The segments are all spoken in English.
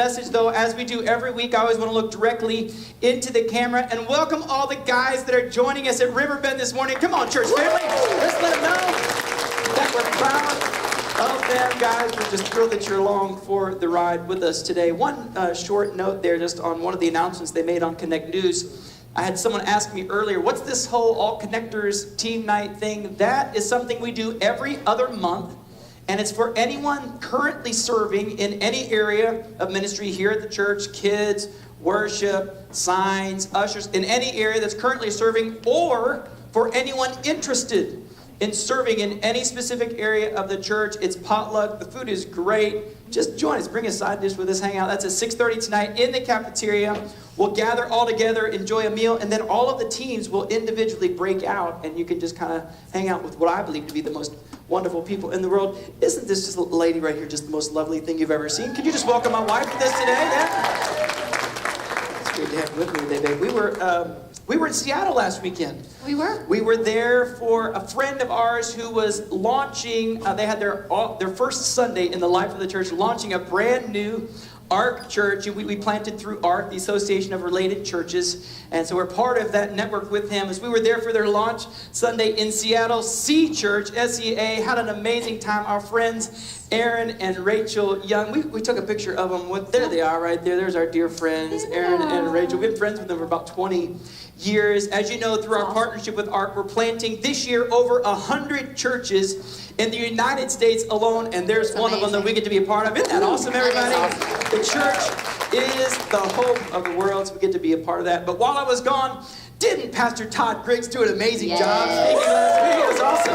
message, though, as we do every week, I always want to look directly into the camera and welcome all the guys that are joining us at Riverbend this morning. Come on, church family. Let's let them know that we're proud of them, guys. We're just thrilled that you're along for the ride with us today. One short note there just on one of the announcements they made on Connect News. I had someone ask me earlier, what's this whole All Connectors team night thing? That is something we do every other month, and it's for anyone currently serving in any area of ministry here at the church, kids, worship, signs, ushers, in any area that's currently serving, or for anyone interested in serving in any specific area of the church. It's potluck. The food is great. Just join us. Bring a side dish with us. Hang out. That's at 6:30 tonight in the cafeteria. We'll gather all together, enjoy a meal, and then all of the teams will individually break out, and you can just kind of hang out with what I believe to be the most wonderful people in the world. Isn't this just lady right here just the most lovely thing you've ever seen? Can you just welcome my wife with us today? Yeah? It's great to have you with me today, babe. We were in Seattle last weekend. We were. We were there for a friend of ours who was launching, they had their first Sunday in the life of the church, launching a brand new ARC church. We planted through ARC, the Association of Related Churches. And so we're part of that network with him. As we were there for their launch Sunday in Seattle, C Church, SEA, had an amazing time. Our friends, Aaron and Rachel Young, we took a picture of them. There they are right there. There's our dear friends, Aaron and Rachel. We've been friends with them for about 20 years. As you know, through our partnership with ARC, we're planting this year over 100 churches in the United States alone, and there's one of them that we get to be a part of. Isn't that awesome, everybody? The church is the hope of the world, so we get to be a part of that. But while I was gone, didn't Pastor Todd Griggs do an amazing job speaking last week? It was awesome.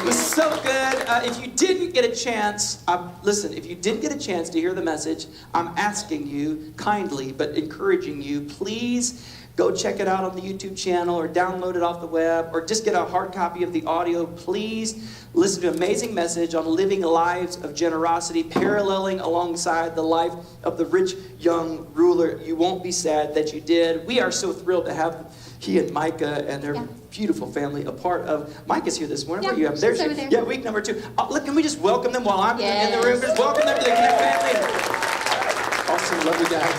It was so good. If you didn't get a chance, listen, if you didn't get a chance to hear the message, I'm asking you kindly, but encouraging you, please go check it out on the YouTube channel or download it off the web or just get a hard copy of the audio. Please listen to an amazing message on living lives of generosity, paralleling alongside the life of the rich young ruler. You won't be sad that you did. We are so thrilled to have he and Micah and their beautiful family a part of. Micah's here this morning. Yeah, where you have? There's over there. Yeah, week number 2. Look, can we just welcome them while I'm in the room? Just welcome them to the Connect family. Awesome, love you guys.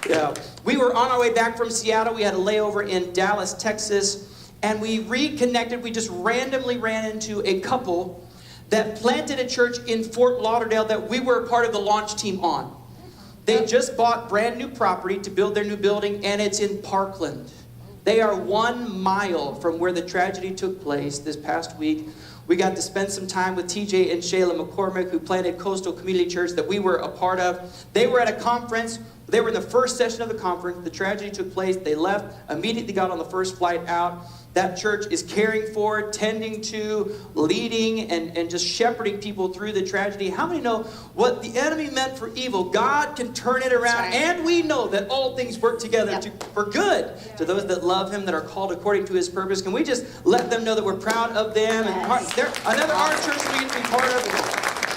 Yeah, we were on our way back from Seattle. We had a layover in Dallas, Texas, and we reconnected. We just randomly ran into a couple that planted a church in Fort Lauderdale that we were a part of the launch team on. They just bought brand new property to build their new building, and it's in Parkland. They are 1 mile from where the tragedy took place this past week. We got to spend some time with TJ and Shayla McCormick, who planted Coastal Community Church that we were a part of. They were at a conference. They were in the first session of the conference. The tragedy took place. They left, immediately got on the first flight out. That church is caring for, tending to, leading, and just shepherding people through the tragedy. How many know what the enemy meant for evil, God can turn it around, right. And we know that all things work together for good to those that love him, that are called according to his purpose. Can we just let them know that we're proud of them? Yes. And they're another our church we get to be part of,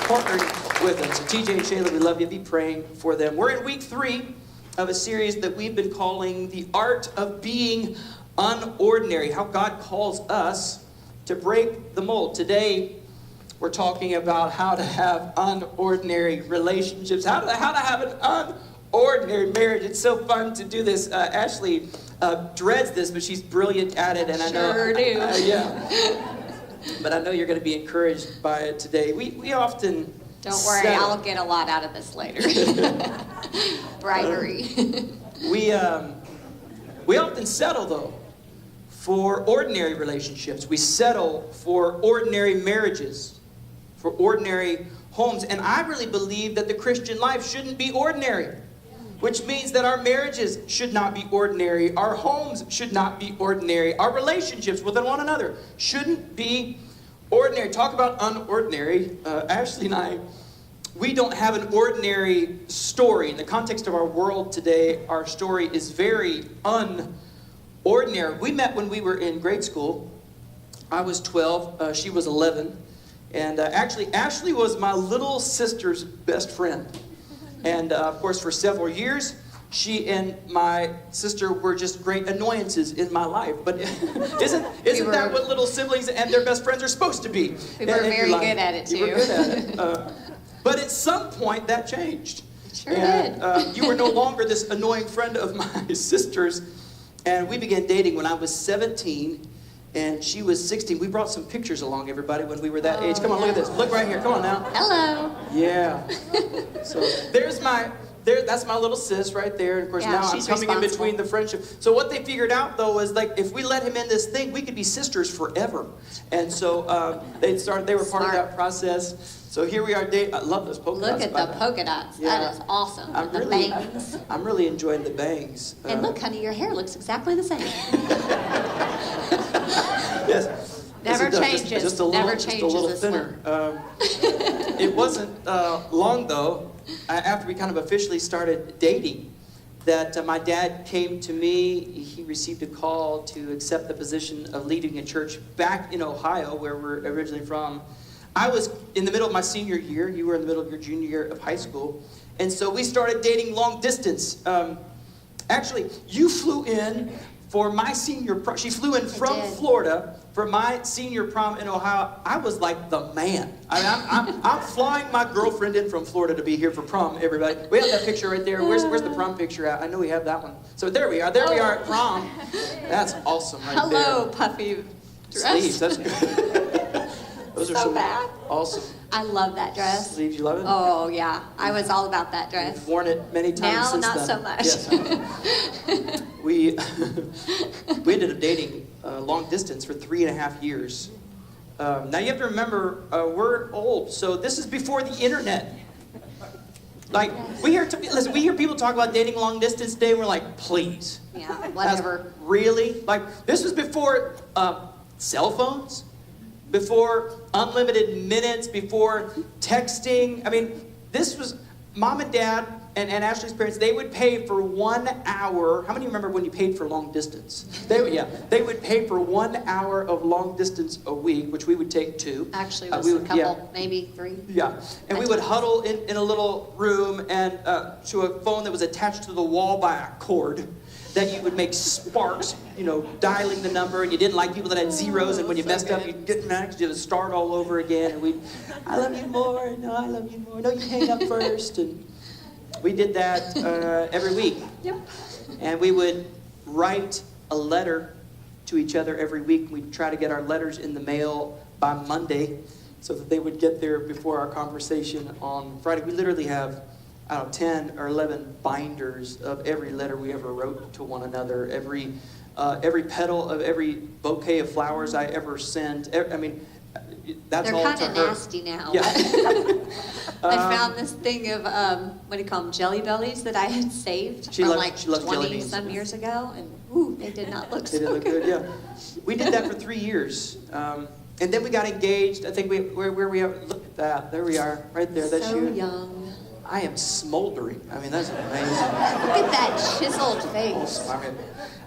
partnering with them. So TJ and Shayla, we love you. Be praying for them. We're in week 3 of a series that we've been calling The Art of Being Unordinary, how God calls us to break the mold. Today, we're talking about how to have unordinary relationships, how to have an unordinary marriage. It's so fun to do this. Ashley dreads this, but she's brilliant at it, and I know. Sure do. Yeah. But I know you're going to be encouraged by it today. We often don't worry, I'll get a lot out of this later. Bribery. We often settle, though, for ordinary relationships. We settle for ordinary marriages, for ordinary homes. And I really believe that the Christian life shouldn't be ordinary, which means that our marriages should not be ordinary. Our homes should not be ordinary. Our relationships with one another shouldn't be ordinary. Talk about unordinary. Ashley and I, we don't have an ordinary story. In the context of our world today, our story is very ordinary. We met when we were in grade school. I was 12, she was 11. And actually, Ashley was my little sister's best friend. And of course, for several years, she and my sister were just great annoyances in my life. But isn't that what little siblings and their best friends are supposed to be? We were very good at it, too. You were good at it. But at some point, that changed. Sure and did. you were no longer this annoying friend of my sister's. And we began dating when I was 17 and she was 16. We brought some pictures along, everybody, when we were that age. Come on, look at this. Look right here. Come on now. Hello. Yeah. So that's my little sis right there. And of course, Yeah, now I'm she's coming in responsible. between the friendship. So what they figured out, though, was like if we let him in this thing, we could be sisters forever. And so they were part of that process. So here we are dating. I love those polka dots. Look at the polka dots. Yeah. That is awesome. I'm The really, bangs. I'm really enjoying the bangs. And look, honey, your hair looks exactly the same. Yes. Never Yes, it does. changes. Just a little, Never just a changes little this thinner. It wasn't long though, after we kind of officially started dating, that my dad came to me. He received a call to accept the position of leading a church back in Ohio, where we're originally from. I was in the middle of my senior year. You were in the middle of your junior year of high school. And so we started dating long distance. Actually, you flew in for my senior prom. She flew in from Florida for my senior prom in Ohio. I was like the man. I mean, I'm flying my girlfriend in from Florida to be here for prom, everybody. We have that picture right there. Where's the prom picture at? I know we have that one. So there we are. There we are at prom. That's awesome right there. Hello, puffy dress. Sleeves, that's good. Those are So some bad. awesome I love that dress. sleeves. You love it? Oh, yeah. I was all about that dress. I've worn it many times Now, since not then. so much. Yes. We ended up dating long distance for 3.5 years. Now you have to remember, we're old, so this is before the internet. Like we hear people talk about dating long distance today, and we're like, please. Yeah, whatever. That's really? Like this was before cell phones, before unlimited minutes, before texting. I mean, this was mom and dad and Ashley's parents. They would pay for 1 hour. How many remember when you paid for long distance? They would pay for 1 hour of long distance a week, which we would take 2. Actually, it was a couple, maybe 3. Yeah, and we would huddle in a little room and to a phone that was attached to the wall by a cord. That you would make sparks, dialing the number, and you didn't like people that had zeros, and when you messed up, you'd get mad because you had to start all over again, and I love you more, no, I love you more, no, you hang up first, and we did that every week. Yep. And we would write a letter to each other every week. We'd try to get our letters in the mail by Monday so that they would get there before our conversation on Friday. We literally have 10 or 11 binders of every letter we ever wrote to one another, every petal of every bouquet of flowers I ever sent. I mean, that's They're all kind to of her. nasty now. Yeah. I found this thing of, what do you call them, Jelly Bellies that I had saved She from loves- like she loves jelly 20 beans. some years ago, and ooh, they did not look They so did look good, yeah. We did that for 3 years. And then we got engaged. I think where we are, look at that. There we are, right there. That's so you. young. I am smoldering. I mean, that's amazing. Look at that chiseled face. I mean,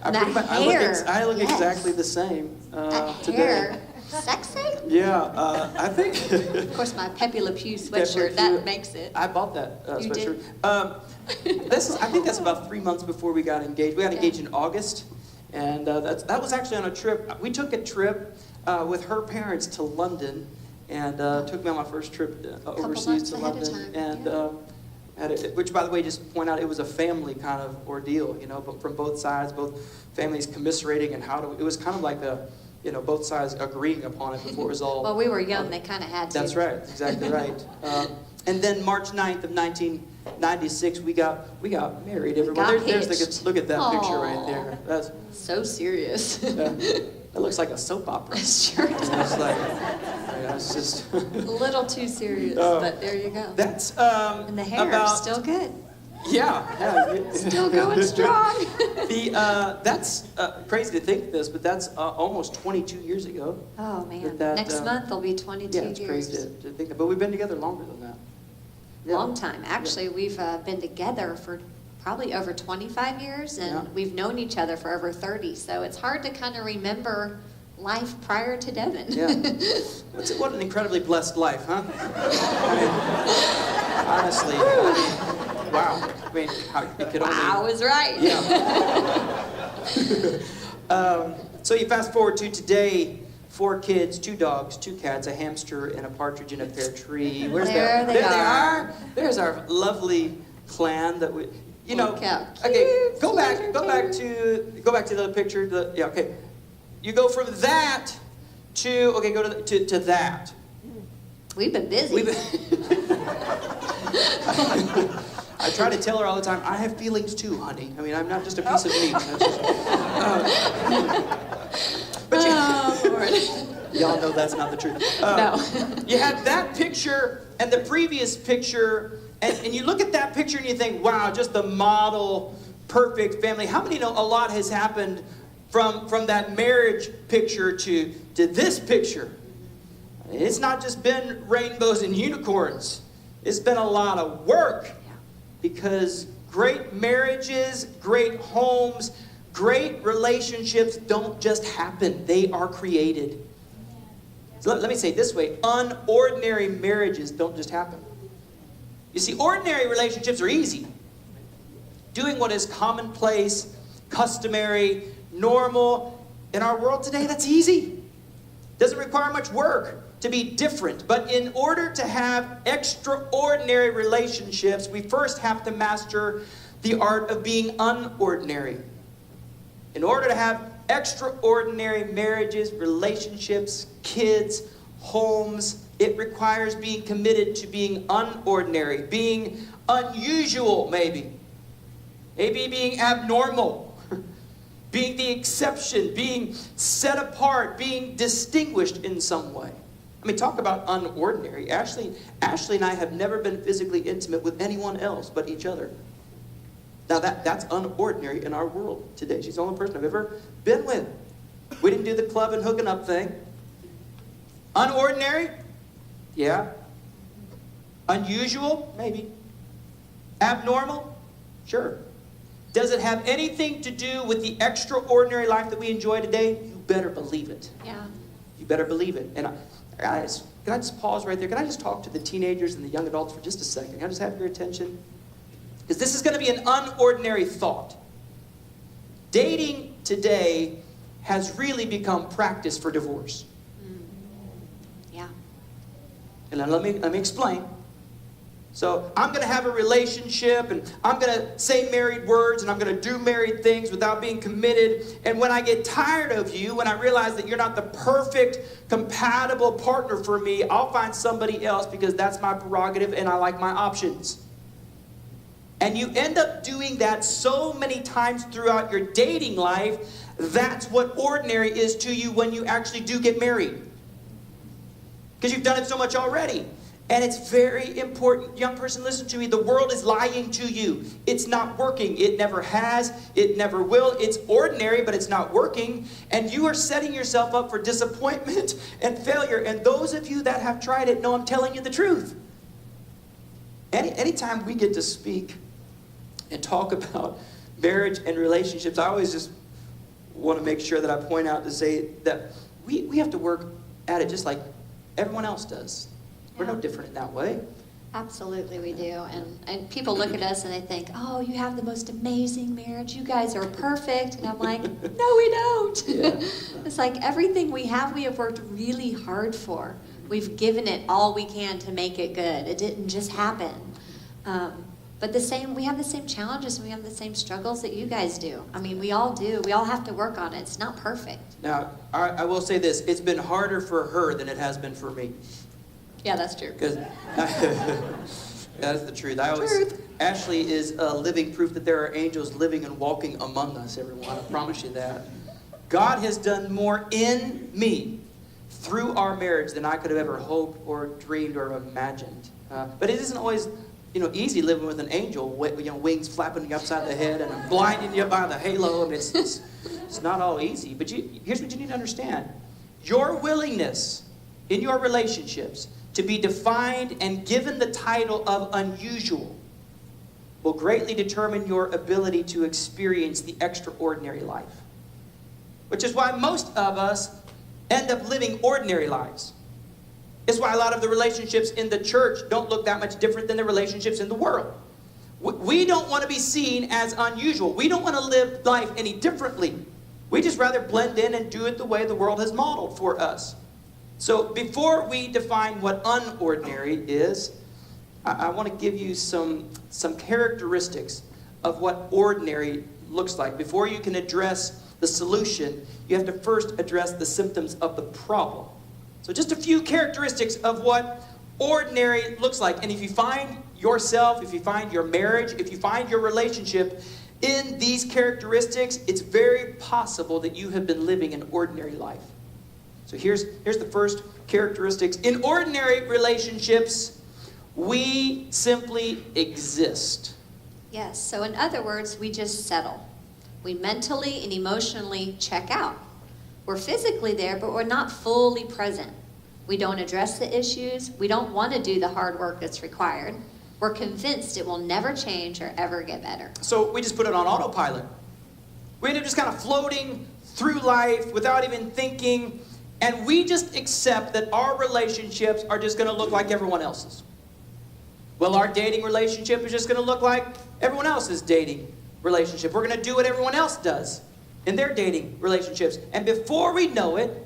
That I look yes. exactly the same That today. hair. Sexy? Yeah, I think. Of course, my Pepe Le Pew Pepe Le sweatshirt, Pew. that makes it. I bought that You sweatshirt. did? I think that's about 3 months before we got engaged. We got engaged in August, and that was actually on a trip. We took a trip with her parents to London, and took me on my first trip overseas months to ahead of London, time, and which, by the way, just point out, it was a family kind of ordeal, but from both sides, both families commiserating and it was kind of like both sides agreeing upon it before it was all. Well, we were young, they kind of had to. That's right, exactly right. And then March 9th of 1996, we got married. Everyone, hitched. look at that picture right Aw. there. That's So serious. that looks like a soap opera. Sure does. It's like, it's just. A little too serious, but there you go. That's And the hair about, is still good. Yeah. Still going strong. That's crazy to think this, but that's almost 22 years ago. Oh, man. That, Next month will be 22 Yeah, it's years. crazy to think of. But we've been together longer than that. Yeah. Long time. Actually, we've been together for probably over 25 years, and we've known each other for over 30. So it's hard to kind of remember life prior to Devin. Yeah. What an incredibly blessed life, huh? I mean, honestly. Wow. I mean, it could only. I was right. Yeah. So you fast forward to today, 4 kids, 2 dogs, 2 cats, a hamster, and a partridge in a pear tree. There they are. are. There's our lovely clan that we, you know. Look how Okay, cute, go back to the other picture. Yeah, okay. You go from that to, okay, go to that. We've been busy. I try to tell her all the time, I have feelings too, honey. I mean, I'm not just a piece of meat. But Lord. y'all know that's not the truth. No. You have that picture and the previous picture, and you look at that picture and you think, wow, just the model, perfect family. How many know a lot has happened from that marriage picture to this picture? It's not just been rainbows and unicorns. It's been a lot of work, because great marriages, great homes, great relationships don't just happen. They are created. So let me say it this way. Unordinary marriages don't just happen. You see, ordinary relationships are easy. Doing what is commonplace, customary, normal in our world today, that's easy. Doesn't require much work to be different. But in order to have extraordinary relationships, we first have to master the art of being unordinary. In order to have extraordinary marriages, relationships, kids, homes, it requires being committed to being unordinary, being unusual maybe being abnormal, being the exception, being set apart, being distinguished in some way. I mean, talk about unordinary. Ashley and I have never been physically intimate with anyone else but each other. Now that's unordinary in our world today. She's the only person I've ever been with. We didn't do the club and hooking up thing. Unordinary? Yeah. Unusual? Maybe. Abnormal? Sure. Does it have anything to do with the extraordinary life that we enjoy today? You better believe it. Yeah. You better believe it. And can I just pause right there? Can I just talk to the teenagers and the young adults for just a second? Can I just have your attention? Because this is going to be an unordinary thought. Dating today has really become practice for divorce. Yeah. And let me explain. So I'm going to have a relationship, and I'm going to say married words, and I'm going to do married things without being committed. And when I get tired of you, when I realize that you're not the perfect, compatible partner for me, I'll find somebody else, because that's my prerogative and I like my options. And you end up doing that so many times throughout your dating life. That's what ordinary is to you when you actually do get married, because you've done it so much already. And it's very important. Young person, listen to me. The world is lying to you. It's not working. It never has. It never will. It's ordinary, but it's not working. And you are setting yourself up for disappointment and failure. And those of you that have tried it know I'm telling you the truth. Anytime we get to speak and talk about marriage and relationships, I always just want to make sure that I point out to say that we have to work at it just like everyone else does. We're no different in that way. Absolutely we do. And people look at us and they think, oh, you have the most amazing marriage. You guys are perfect. And I'm like, no, we don't. Yeah. It's like everything we have worked really hard for. We've given it all we can to make it good. It didn't just happen. But we have the same challenges and we have the same struggles that you guys do. I mean, we all do. We all have to work on it. It's not perfect. Now, I will say this. It's been harder for her than it has been for me. Yeah, that's true. Because that's the truth. Ashley is living proof that there are angels living and walking among us, everyone. I promise you that. God has done more in me through our marriage than I could have ever hoped or dreamed or imagined. But it isn't always, easy living with an angel, wings flapping you upside the head and blinding you by the halo. I mean, it's not all easy. But here's what you need to understand. Your willingness in your relationships to be defined and given the title of unusual will greatly determine your ability to experience the extraordinary life. Which is why most of us end up living ordinary lives. It's why a lot of the relationships in the church don't look that much different than the relationships in the world. We don't want to be seen as unusual. We don't want to live life any differently. We just rather blend in and do it the way the world has modeled for us. So before we define what unordinary is, I want to give you some characteristics of what ordinary looks like. Before you can address the solution, you have to first address the symptoms of the problem. So just a few characteristics of what ordinary looks like. And if you find yourself, if you find your marriage, if you find your relationship in these characteristics, it's very possible that you have been living an ordinary life. So here's the first characteristics. In ordinary relationships, we simply exist. Yes, so in other words, we just settle. We mentally and emotionally check out. We're physically there, but we're not fully present. We don't address the issues. We don't want to do the hard work that's required. We're convinced it will never change or ever get better. So we just put it on autopilot. We end up just kind of floating through life without even thinking, and we just accept that our relationships are just going to look like everyone else's. Well, our dating relationship is just going to look like everyone else's dating relationship. We're going to do what everyone else does in their dating relationships. And before we know it,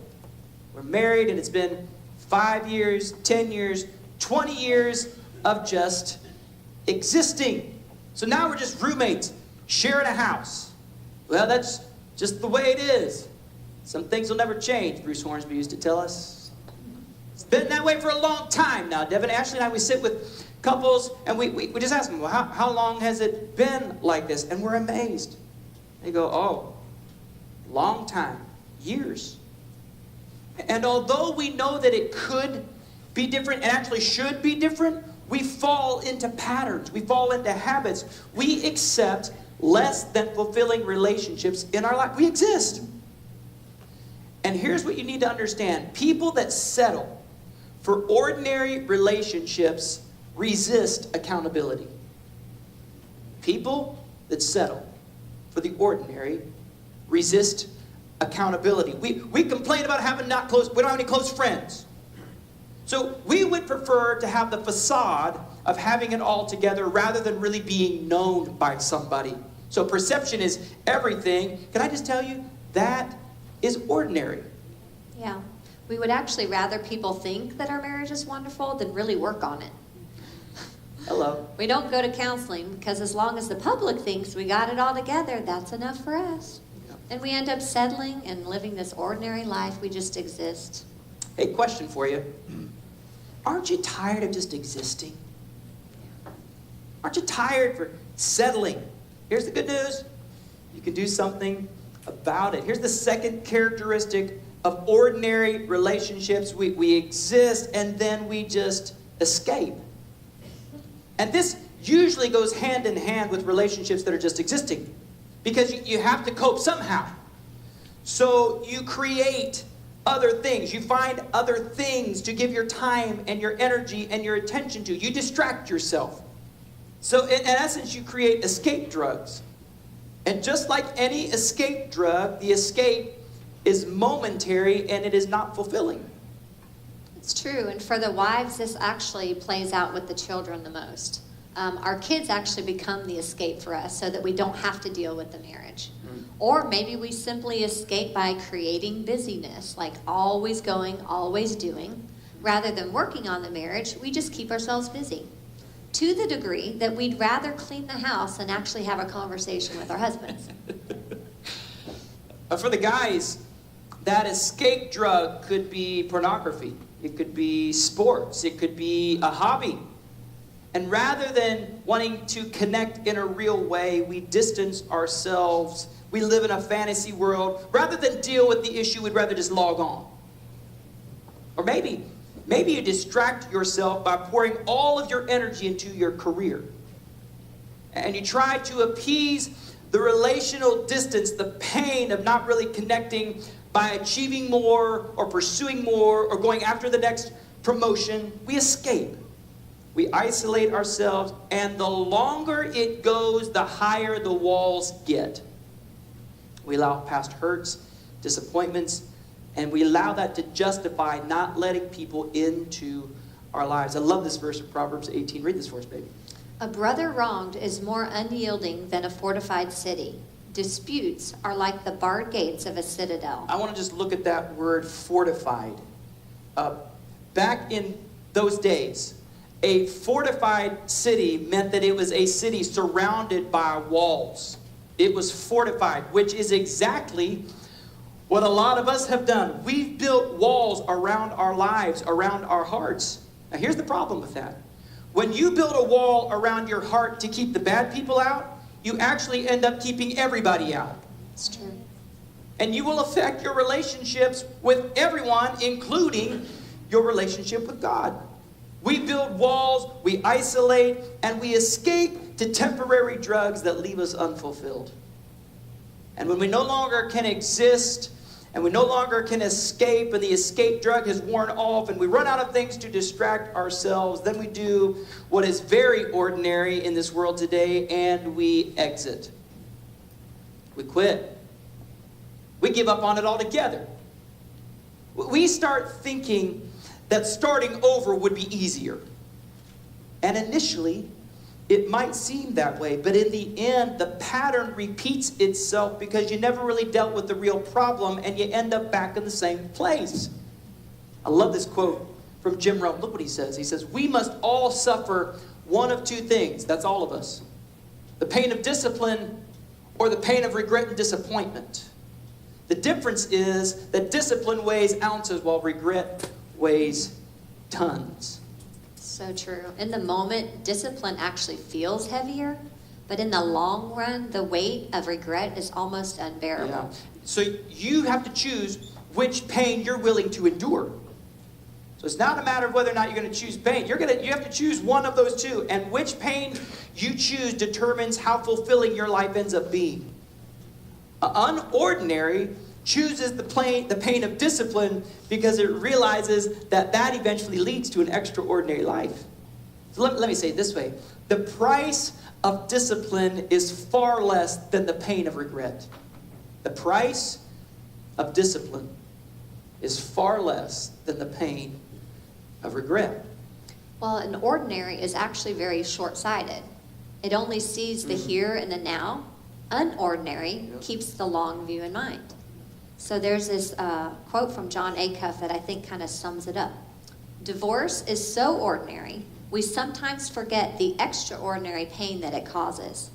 we're married and it's been 5 years, 10 years, 20 years of just existing. So now we're just roommates, sharing a house. Well, that's just the way it is. Some things will never change, Bruce Hornsby used to tell us. It's been that way for a long time now. Devin, Ashley, and I, we sit with couples, and we just ask them, well, how long has it been like this? And we're amazed. They go, oh, long time, years. And although we know that it could be different and actually should be different, we fall into patterns. We fall into habits. We accept less than fulfilling relationships in our life. We exist. And here's what you need to understand. People that settle for ordinary relationships resist accountability. People that settle for the ordinary resist accountability. We complain about we don't have any close friends. So we would prefer to have the facade of having it all together rather than really being known by somebody. So perception is everything. Can I just tell you, that is ordinary. Yeah. We would actually rather people think that our marriage is wonderful than really work on it. Hello. We don't go to counseling because as long as the public thinks we got it all together, that's enough for us. Yep. And we end up settling and living this ordinary life. We just exist. Hey, question for you. Aren't you tired of just existing? Aren't you tired for settling? Here's the good news. You can do something about it. Here's the second characteristic of ordinary relationships. We exist and then we just escape. And this usually goes hand in hand with relationships that are just existing. Because you have to cope somehow. So you create other things. You find other things to give your time and your energy and your attention to. You distract yourself. So in essence, you create escape drugs. And just like any escape drug, the escape is momentary and it is not fulfilling. It's true. And for the wives, this actually plays out with the children the most. Our kids actually become the escape for us so that we don't have to deal with the marriage. Or maybe we simply escape by creating busyness, like always going, always doing. Rather than working on the marriage, we just keep ourselves busy. To the degree that we'd rather clean the house than actually have a conversation with our husbands. For the guys, that escape drug could be pornography. It could be sports. It could be a hobby. And rather than wanting to connect in a real way, we distance ourselves. We live in a fantasy world. Rather than deal with the issue, we'd rather just log on. Or maybe you distract yourself by pouring all of your energy into your career. And you try to appease the relational distance, the pain of not really connecting by achieving more or pursuing more or going after the next promotion. We escape. We isolate ourselves, and the longer it goes, the higher the walls get. We allow past hurts, disappointments, and we allow that to justify not letting people into our lives. I love this verse of Proverbs 18. Read this for us, baby. A brother wronged is more unyielding than a fortified city. Disputes are like the barred gates of a citadel. I want to just look at that word fortified. Back in those days, A fortified city meant that it was a city surrounded by walls. It was fortified, which is exactly what a lot of us have done. We've built walls around our lives, around our hearts. Now here's the problem with that. When you build a wall around your heart to keep the bad people out, you actually end up keeping everybody out. It's true. And you will affect your relationships with everyone, including your relationship with God. We build walls, we isolate, and we escape to temporary drugs that leave us unfulfilled. And when we no longer can exist, and we no longer can escape, and the escape drug has worn off, and we run out of things to distract ourselves, then we do what is very ordinary in this world today, and we exit. We quit. We give up on it altogether. We start thinking that starting over would be easier. And initially, it might seem that way, but in the end, the pattern repeats itself because you never really dealt with the real problem and you end up back in the same place. I love this quote from Jim Rohn. Look what he says. He says, "We must all suffer one of two things." That's all of us. The pain of discipline or the pain of regret and disappointment. The difference is that discipline weighs ounces while regret weighs tons. So true. In the moment, discipline actually feels heavier, but in the long run, the weight of regret is almost unbearable. Yeah. So you have to choose which pain you're willing to endure. So it's not a matter of whether or not you're going to choose pain. You have to choose one of those two. And which pain you choose determines how fulfilling your life ends up being. Unordinary chooses the pain of discipline because it realizes that eventually leads to an extraordinary life. So let me say it this way. The price of discipline is far less than the pain of regret. The price of discipline is far less than the pain of regret. Well, an ordinary is actually very short-sighted. It only sees the here and the now. Unordinary keeps the long view in mind. So there's this quote from John Acuff that I think kind of sums it up. Divorce is so ordinary, we sometimes forget the extraordinary pain that it causes.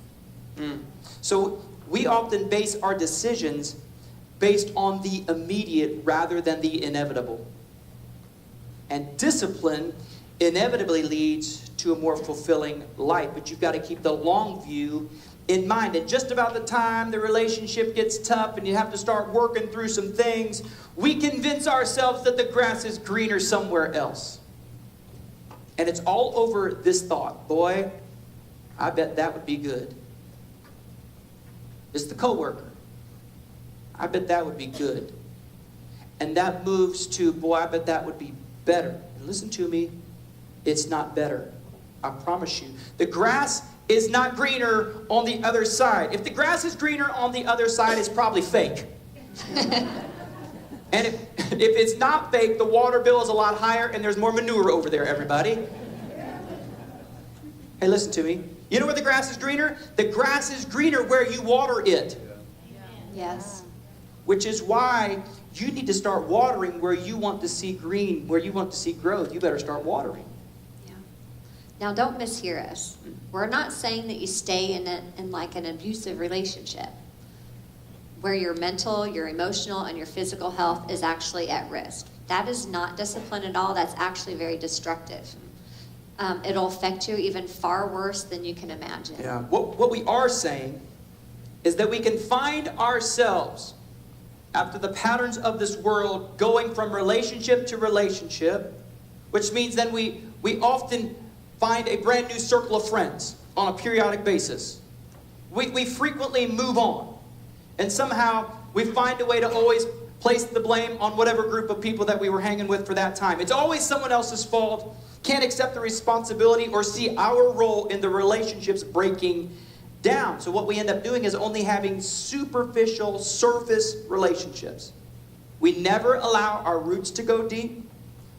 So we often base our decisions based on the immediate rather than the inevitable. And discipline inevitably leads to a more fulfilling life, but you've got to keep the long view in mind. And just about the time the relationship gets tough and you have to start working through some things, we convince ourselves that the grass is greener somewhere else. And it's all over this thought. Boy, I bet that would be good. It's the coworker. I bet that would be good. And that moves to, boy, I bet that would be better. And listen to me, it's not better. I promise you. The grass is not greener on the other side. If the grass is greener on the other side, it's probably fake. And if it's not fake, the water bill is a lot higher and there's more manure over there, everybody. Hey, listen to me. You know where the grass is greener? The grass is greener where you water it. Yes. Which is why you need to start watering where you want to see green, where you want to see growth. You better start watering. Now, don't mishear us. We're not saying that you stay in like an abusive relationship where your mental, your emotional, and your physical health is actually at risk. That is not discipline at all. That's actually very destructive. It'll affect you even far worse than you can imagine. Yeah. What we are saying is that we can find ourselves after the patterns of this world going from relationship to relationship, which means then we often find a brand new circle of friends on a periodic basis. We frequently move on. And somehow we find a way to always place the blame on whatever group of people that we were hanging with for that time. It's always someone else's fault. Can't accept the responsibility or see our role in the relationships breaking down. So what we end up doing is only having superficial, surface relationships. We never allow our roots to go deep.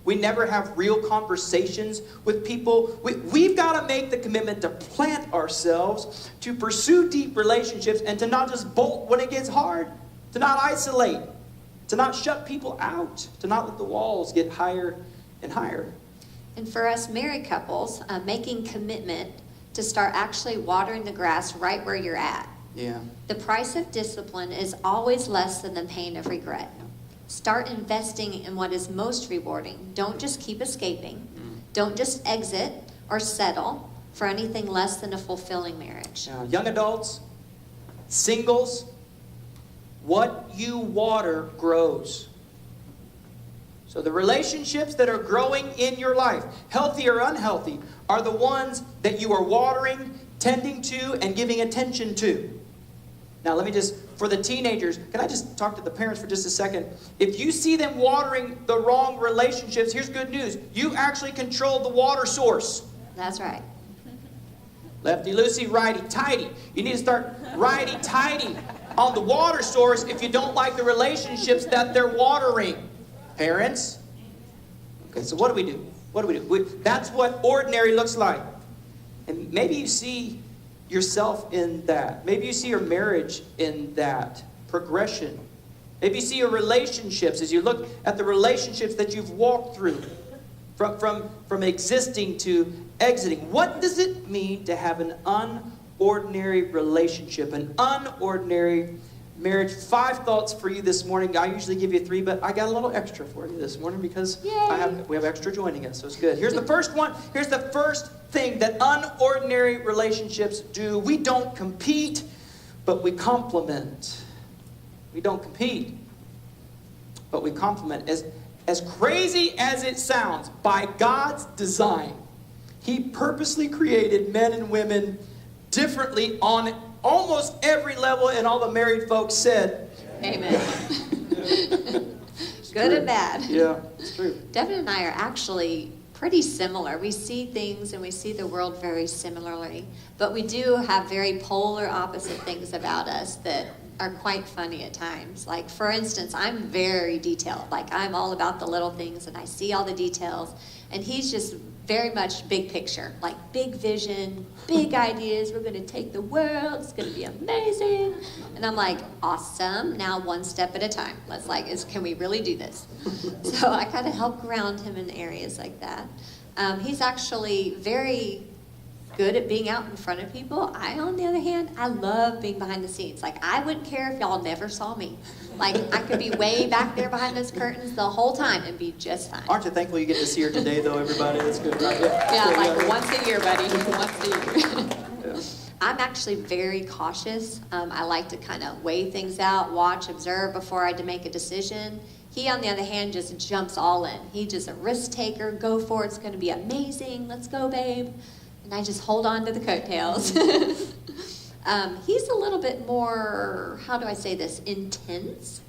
We never have real conversations with people. We've got to make the commitment to plant ourselves, to pursue deep relationships, and to not just bolt when it gets hard, to not isolate, to not shut people out, to not let the walls get higher and higher. And for us married couples, making commitment to start actually watering the grass right where you're at. Yeah. The price of discipline is always less than the pain of regret. Start investing in what is most rewarding. Don't just keep escaping. Don't just exit or settle for anything less than a fulfilling marriage. Young adults, singles, what you water grows. So the relationships that are growing in your life, healthy or unhealthy, are the ones that you are watering, tending to, and giving attention to. Now let me just, for the teenagers, can I just talk to the parents for just a second? If you see them watering the wrong relationships, here's good news. You actually control the water source. That's right. Lefty-loosey, righty-tighty. You need to start righty-tighty on the water source if you don't like the relationships that they're watering. Parents? Okay, so what do we do? What do we do? That's what ordinary looks like. And maybe you see yourself in that. Maybe you see your marriage in that progression. Maybe you see your relationships as you look at the relationships that you've walked through from existing to exiting. What does it mean to have an unordinary relationship, an unordinary marriage? 5 thoughts for you this morning. I usually give you 3, but I got a little extra for you this morning because we have extra joining us, so it's good. Here's the first one. Here's the first thing that unordinary relationships do. We don't compete, but we complement. We don't compete, but we complement. As crazy as it sounds, by God's design, He purposely created men and women differently on almost every level, and all the married folks said, Amen. Good and bad. Yeah, it's true. Devin and I are actually pretty similar. We see things and we see the world very similarly, but we do have very polar opposite things about us that are quite funny at times. Like, for instance, I'm very detailed. Like, I'm all about the little things and I see all the details, and he's just very much big picture, like big vision, big ideas. We're going to take the world. It's going to be amazing. And I'm like, awesome. Now one step at a time. Can we really do this? So I kind of help ground him in areas like that. He's actually very good at being out in front of people. I, on the other hand, I love being behind the scenes. Like, I wouldn't care if y'all never saw me. Like, I could be way back there behind those curtains the whole time and be just fine. Aren't you thankful you get to see her today, though, everybody? That's good, right? Once a year, buddy. Once a year. Yeah. I'm actually very cautious. I like to kind of weigh things out, watch, observe before I make a decision. He, on the other hand, just jumps all in. He's just a risk taker. Go for it. It's going to be amazing. Let's go, babe. And I just hold on to the coattails. He's a little bit more, how do I say this, intense.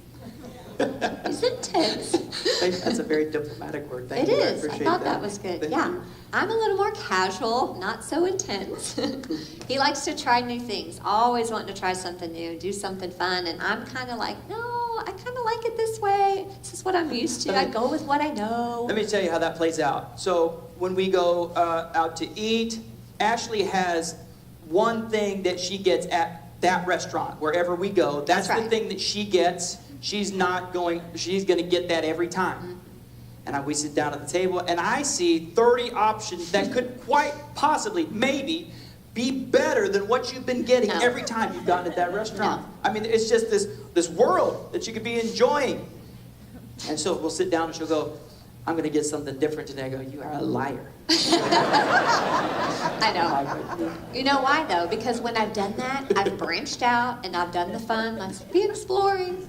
He's intense. That's a very diplomatic word. Thank you. It is. I thought that was good. Thank yeah. you. I'm a little more casual, not so intense. He likes to try new things, always wanting to try something new, do something fun. And I'm kind of like, no, I kind of like it this way. This is what I'm used to. I go with what I know. Let me tell you how that plays out. So when we go out to eat, Ashley has one thing that she gets at that restaurant. Wherever we go, that's right. The thing that she gets. She's going to get that every time. Mm-hmm. And we sit down at the table, and I see 30 options that could quite possibly, maybe, be better than what you've been getting every time you've gotten at that restaurant. No. I mean, it's just this world that you could be enjoying. And so we'll sit down, and she'll go, I'm going to get something different today. I go, you are a liar. I know. You know why, though? Because when I've done that, I've branched out, and I've done the fun. Let's be exploring.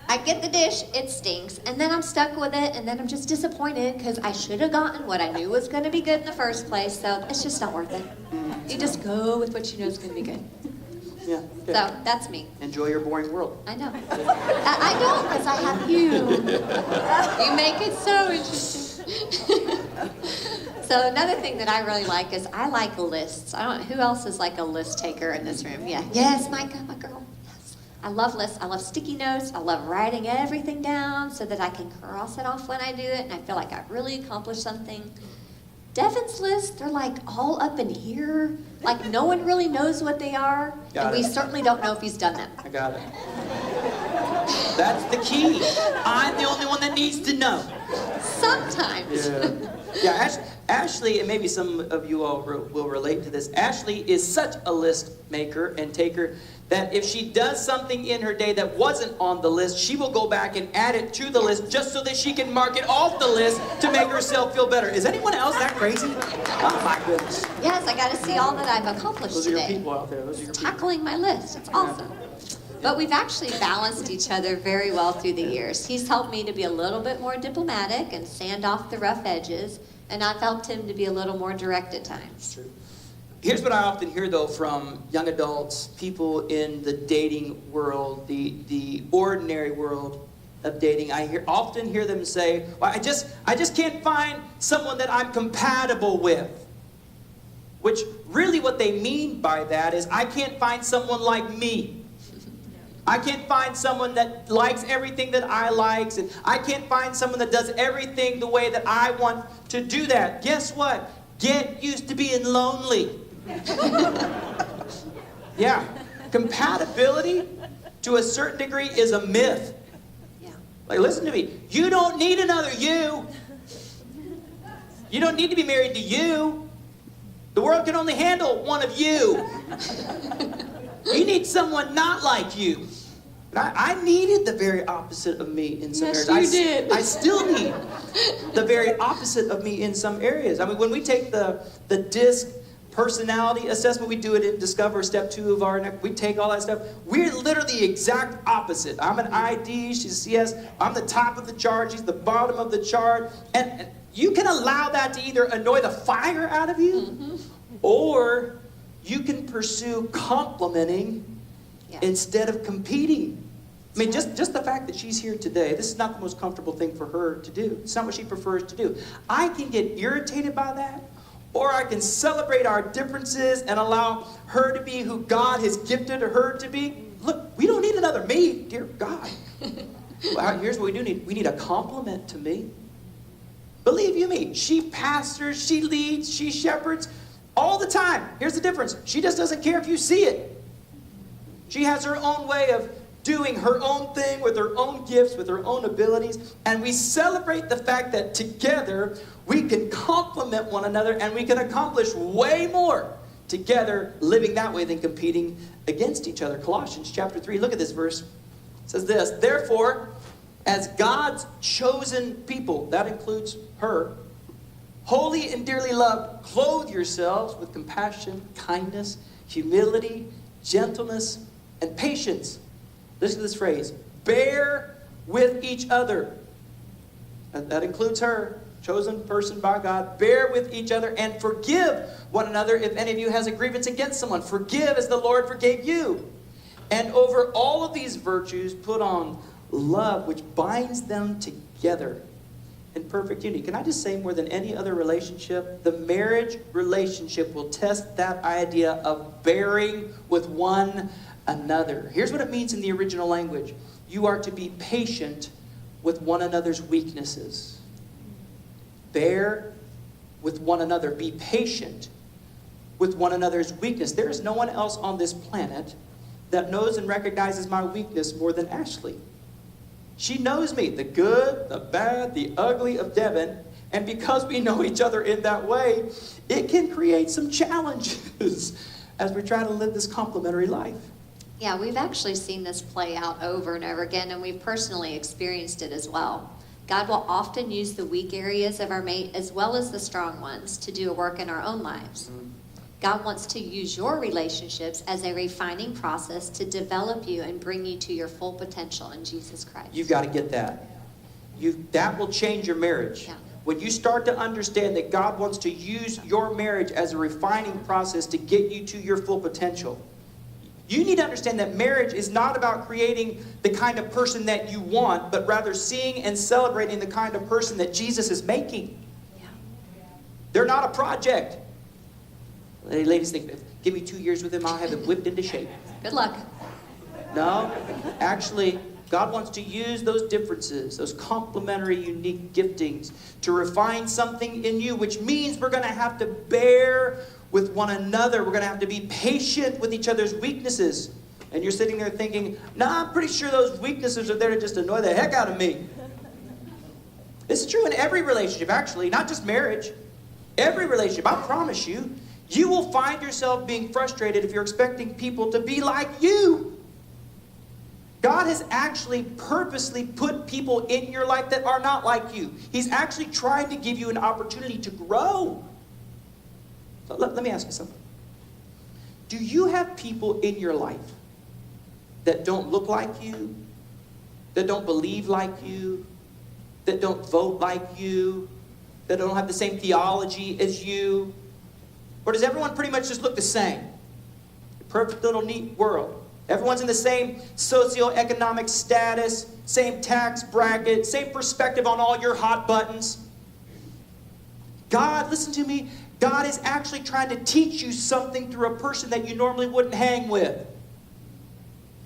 I get the dish, it stinks, and then I'm stuck with it, and then I'm just disappointed because I should have gotten what I knew was going to be good in the first place, so it's just not worth it. You just go with what you know is going to be good. Yeah. Okay. So that's me. Enjoy your boring world. I know. I don't, because I have you. You make it so interesting. So another thing that I really like is I like lists. I don't. Who else is like a list taker in this room? Yeah. Yes, Micah, my girl. I love lists. I love sticky notes. I love writing everything down so that I can cross it off when I do it, and I feel like I've really accomplished something. Devin's lists, they're like all up in here. Like no one really knows what they are, and we certainly don't know if he's done them. I got it. That's the key. I'm the only one that needs to know. Sometimes Yeah, Ashley, and maybe some of you all will relate to this. Ashley is such a list maker and taker that if she does something in her day that wasn't on the list, she will go back and add it to the list just so that she can mark it off the list to make herself feel better. Is anyone else that crazy? Oh my goodness. Yes, I got to see all that I've accomplished Those are your today. people out there. Those are your people. Tackling my list. It's awesome. But we've actually balanced each other very well through the years. He's helped me to be a little bit more diplomatic and sand off the rough edges, and I've helped him to be a little more direct at times. True. Here's what I often hear, though, from young adults, people in the dating world, the ordinary world of dating. I often hear them say, well, I just can't find someone that I'm compatible with. Which really what they mean by that is, I can't find someone like me. I can't find someone that likes everything that I like, and I can't find someone that does everything the way that I want to do that. Guess what? Get used to being lonely. Yeah. Compatibility, to a certain degree, is a myth. Yeah. Like, listen to me. You don't need another you. You don't need to be married to you. The world can only handle one of you. You need someone not like you. I needed the very opposite of me in some areas. Yes, you did. I still need the very opposite of me in some areas. I mean, when we take the DISC personality assessment, we do it in Discover, step 2 of our, we take all that stuff. We're literally the exact opposite. I'm an ID, she's a CS, I'm the top of the chart, she's the bottom of the chart. And you can allow that to either annoy the fire out of you, or you can pursue complimenting instead of competing. I mean, just the fact that she's here today, this is not the most comfortable thing for her to do. It's not what she prefers to do. I can get irritated by that, or I can celebrate our differences and allow her to be who God has gifted her to be. Look, we don't need another me, dear God. Well, here's what we do need. We need a compliment to me. Believe you me, she pastors, she leads, she shepherds all the time. Here's the difference. She just doesn't care if you see it. She has her own way of doing her own thing with her own gifts, with her own abilities. And we celebrate the fact that together we can complement one another and we can accomplish way more together living that way than competing against each other. Colossians chapter 3, look at this verse. It says this, therefore, as God's chosen people, that includes her, holy and dearly loved, clothe yourselves with compassion, kindness, humility, gentleness, and patience. Listen to this phrase. Bear with each other. That includes her, chosen person by God. Bear with each other and forgive one another if any of you has a grievance against someone. Forgive as the Lord forgave you. And over all of these virtues, put on love, which binds them together in perfect unity. Can I just say, more than any other relationship, the marriage relationship will test that idea of bearing with one another. Here's what it means in the original language. You are to be patient with one another's weaknesses. Bear with one another. Be patient with one another's weakness. There is no one else on this planet that knows and recognizes my weakness more than Ashley. She knows me, the good, the bad, the ugly of Devin. And because we know each other in that way, it can create some challenges as we try to live this complementary life. Yeah, we've actually seen this play out over and over again, and we've personally experienced it as well. God will often use the weak areas of our mate as well as the strong ones to do a work in our own lives. God wants to use your relationships as a refining process to develop you and bring you to your full potential in Jesus Christ. You've got to get that. That will change your marriage. Yeah. When you start to understand that God wants to use your marriage as a refining process to get you to your full potential. You need to understand that marriage is not about creating the kind of person that you want, but rather seeing and celebrating the kind of person that Jesus is making. Yeah. They're not a project. Ladies think, give me 2 years with him, I'll have him whipped into shape. Good luck. No, actually, God wants to use those differences, those complementary, unique giftings to refine something in you, which means we're going to have to bear with one another. We're going to have to be patient with each other's weaknesses. And you're sitting there thinking, I'm pretty sure those weaknesses are there to just annoy the heck out of me. This is true in every relationship, actually, not just marriage. Every relationship, I promise you, you will find yourself being frustrated if you're expecting people to be like you. God has actually purposely put people in your life that are not like you. He's actually trying to give you an opportunity to grow. So let me ask you something. Do you have people in your life that don't look like you, that don't believe like you, that don't vote like you, that don't have the same theology as you? Or does everyone pretty much just look the same? A perfect little neat world. Everyone's in the same socioeconomic status, same tax bracket, same perspective on all your hot buttons. God, listen to me, God is actually trying to teach you something through a person that you normally wouldn't hang with.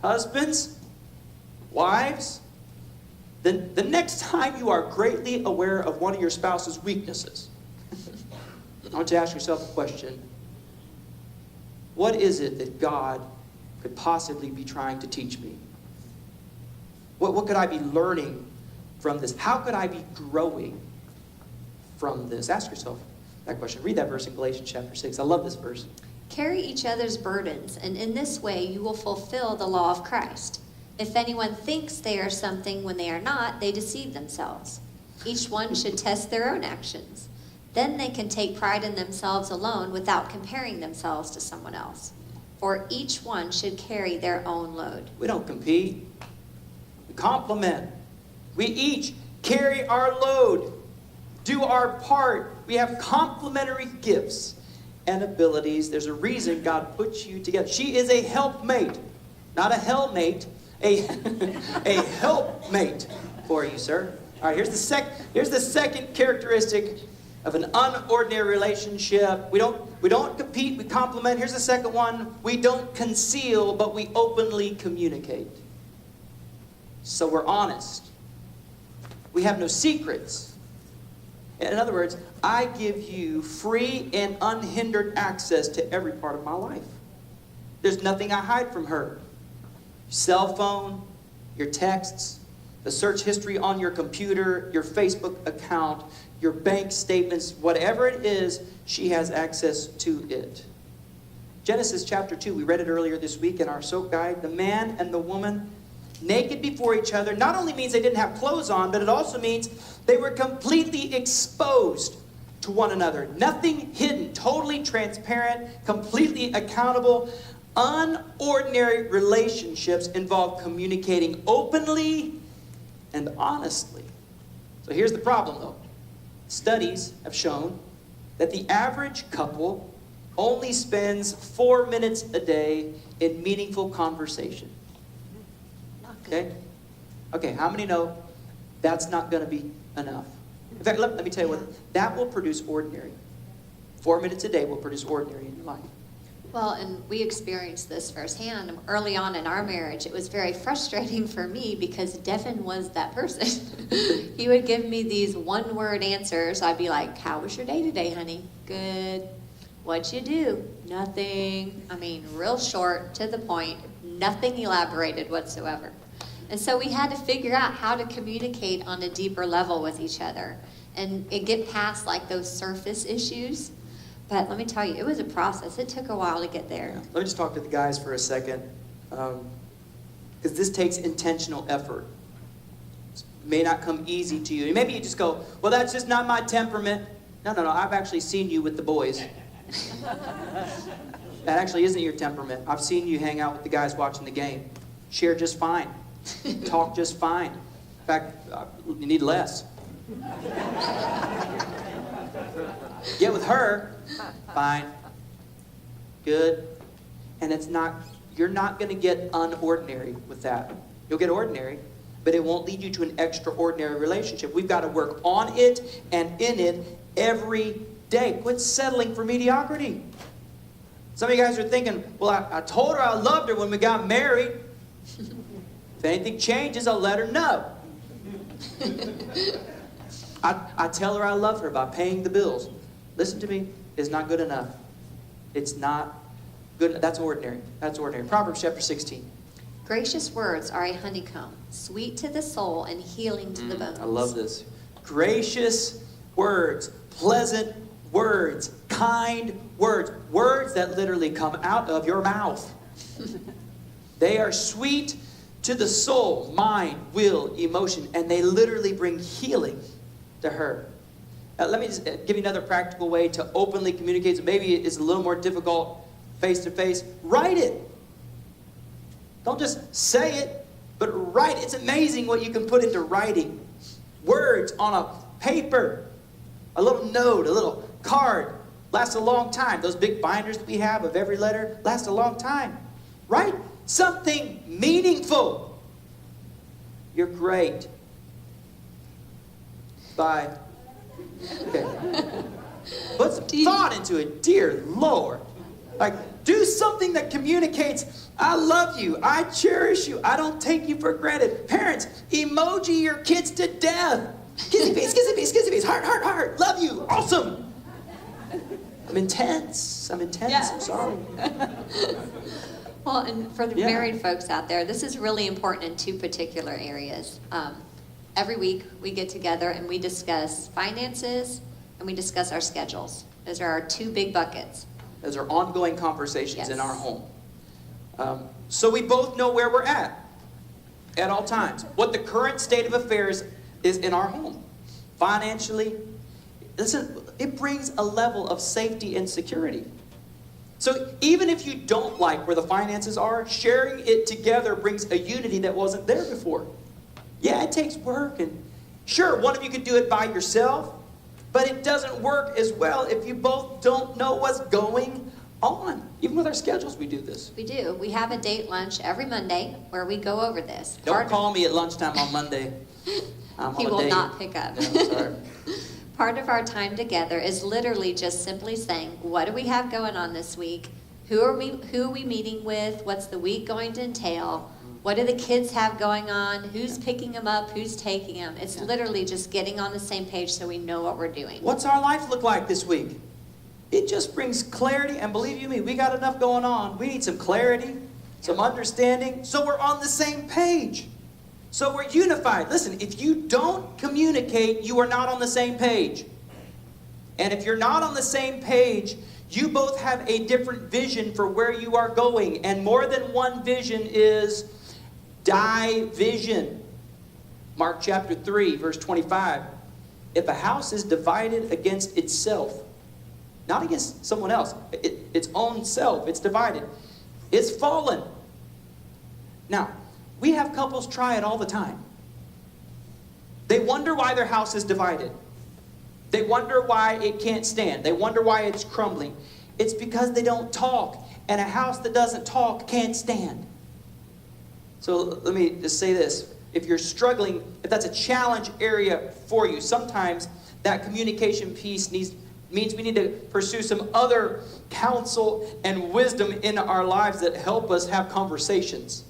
Husbands, wives, the next time you are greatly aware of one of your spouse's weaknesses, I want you to ask yourself a question. What is it that God could possibly be trying to teach me? What could I be learning from this? How could I be growing from this? Ask yourself that question. Read that verse in Galatians chapter 6. I love this verse. Carry each other's burdens, and in this way you will fulfill the law of Christ. If anyone thinks they are something when they are not, they deceive themselves. Each one should test their own actions. Then they can take pride in themselves alone without comparing themselves to someone else. For each one should carry their own load. We don't compete. We complement. We each carry our load. Do our part. We have complementary gifts and abilities. There's a reason God puts you together. She is a helpmate, not a hellmate. A helpmate for you, sir. All right, here's the second characteristic of an unordinary relationship. We don't compete, we complement. Here's the second one. We don't conceal, but we openly communicate. So we're honest. We have no secrets. In other words, I give you free and unhindered access to every part of my life. There's nothing I hide from her. Cell phone, your texts, the search history on your computer, your Facebook account, your bank statements, whatever it is, she has access to it. Genesis chapter 2, we read it earlier this week in our soap guide. The man and the woman, naked before each other, not only means they didn't have clothes on, but it also means they were completely exposed to one another. Nothing hidden, totally transparent, completely accountable. Unordinary relationships involve communicating openly and honestly. So here's the problem, though. Studies have shown that the average couple only spends 4 minutes a day in meaningful conversation. Okay, how many know that's not going to be enough? In fact, let me tell you what, that will produce ordinary. 4 minutes a day will produce ordinary in your life. Well, and we experienced this firsthand. Early on in our marriage, it was very frustrating for me because Devin was that person. He would give me these one-word answers. I'd be like, how was your day today, honey? Good. What'd you do? Nothing. I mean, real short, to the point, nothing elaborated whatsoever. And so we had to figure out how to communicate on a deeper level with each other and get past like those surface issues. But let me tell you, it was a process. It took a while to get there. Yeah. Let me just talk to the guys for a second. Because this takes intentional effort. It may not come easy to you. Maybe you just go, well, that's just not my temperament. No. I've actually seen you with the boys. That actually isn't your temperament. I've seen you hang out with the guys watching the game. Share just fine. Talk just fine. In fact, you need less. Get with her, fine, good, and you're not going to get unordinary with that. You'll get ordinary, but it won't lead you to an extraordinary relationship. We've got to work on it and in it every day. Quit settling for mediocrity. Some of you guys are thinking, well, I told her I loved her when we got married. If anything changes, I'll let her know. I tell her I love her by paying the bills. Listen to me, it's not good enough. It's not good. That's ordinary. That's ordinary. Proverbs chapter 16. Gracious words are a honeycomb, sweet to the soul and healing to the bones. I love this. gracious words, pleasant words, kind words, words that literally come out of your mouth. They are sweet to the soul, mind, will, emotion, and they literally bring healing to her. Let me just give you another practical way to openly communicate. So maybe it's a little more difficult face-to-face. Write it. Don't just say it, but write. It's amazing what you can put into writing. Words on a paper, a little note, a little card, lasts a long time. Those big binders that we have of every letter last a long time. Write something meaningful. You're great. Bye. Okay. Put some thought into it, dear Lord. Like, do something that communicates, I love you, I cherish you, I don't take you for granted. Parents, emoji your kids to death. Kissy face, heart, love you, awesome. I'm intense, Yeah. I'm sorry. Well, and for the married folks out there, this is really important in two particular areas. Every week we get together and we discuss finances and we discuss our schedules. Those are our two big buckets. Those are ongoing conversations Yes. in our home. So we both know where we're at all times. What the current state of affairs is in our home. Financially, listen, it brings a level of safety and security. So even if you don't like where the finances are, sharing it together brings a unity that wasn't there before. Yeah, it takes work, and sure, one of you could do it by yourself, but it doesn't work as well if you both don't know what's going on. Even with our schedules, we do this. We do. We have a date lunch every Monday where we go over this. Don't call me at lunchtime on Monday. He will not pick up. No, sorry. Part of our time together is literally just simply saying, what do we have going on this week? Who are we meeting with? What's the week going to entail? What do the kids have going on? Who's picking them up? Who's taking them? It's literally just getting on the same page so we know what we're doing. What's our life look like this week? It just brings clarity, and believe you me, we got enough going on. We need some clarity, some understanding, so we're on the same page. So we're unified. Listen, if you don't communicate, you are not on the same page. And if you're not on the same page, you both have a different vision for where you are going. And more than one vision is division. Mark chapter 3, verse 25. If a house is divided against itself, not against someone else, its own self, it's divided, it's fallen. Now, we have couples try it all the time. They wonder why their house is divided. They wonder why it can't stand. They wonder why it's crumbling. It's because they don't talk. And a house that doesn't talk can't stand. So let me just say this. If you're struggling, if that's a challenge area for you, sometimes that communication piece means we need to pursue some other counsel and wisdom in our lives that help us have conversations.